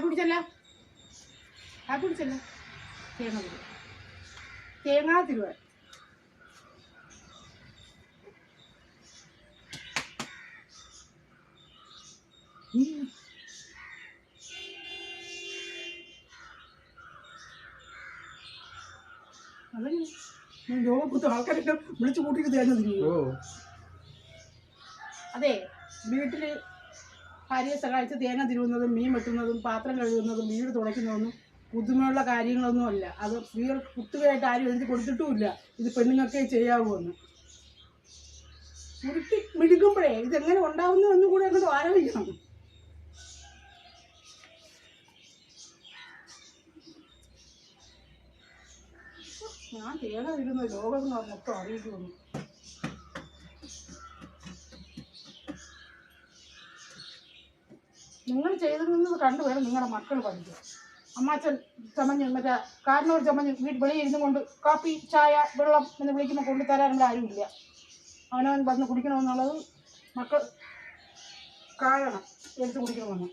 കാപ്പി കുടിച്ചല്ല തേങ്ങ തിരുവ തേങ്ങാ തിരുവ ലോകത്ത് ആൾക്കാരൊക്കെ വിളിച്ചു കൂട്ടിയിട്ട് തേങ്ങ തിരുവോ? അതെ, വീട്ടിൽ ഭാര്യയെ സഹായിച്ച് തേങ്ങ തിരുവുന്നതും മീൻ വെട്ടുന്നതും പാത്രം കഴുകുന്നതും വീട് തുടയ്ക്കുന്നതൊന്നും ബുദ്ധിമുട്ടുള്ള കാര്യങ്ങളൊന്നും അല്ല. അത് സ്ത്രീകൾക്ക് കുത്തുകയായിട്ട് ആരും എഴുതി കൊടുത്തിട്ടുമില്ല ഇത് പെണ്ണുങ്ങൾക്കേ ചെയ്യാവൂന്ന്. ഉരുട്ടി മിടുക്കുമ്പോഴേ ഇതെങ്ങനെ ഉണ്ടാവുന്നു എന്ന് കൂടെ അങ്ങോട്ട് ആലോചിക്കണം. ഞാൻ തേങ്ങ തിരുന്ന ലോകം മൊത്തം അറിയിക്കുന്നു. നിങ്ങൾ ചെയ്തിരുന്നത് കണ്ടു വേണം നിങ്ങളുടെ മക്കൾ പഠിക്കുക. അമ്മാച്ചൻ ചമഞ്ഞ് മറ്റേ കാരണവർ ചമഞ്ഞ് വെളിയിൽ ഇരുന്ന് കൊണ്ട് കാപ്പി ചായ വെള്ളം എന്ന് വിളിക്കുമ്പോൾ കൊണ്ടുതരാനുള്ള ആരുമില്ല. അവനവൻ വന്ന് കുടിക്കണമെന്നുള്ളത് മക്കൾ കാണണം, എടുത്ത് കുടിക്കണമെന്ന്.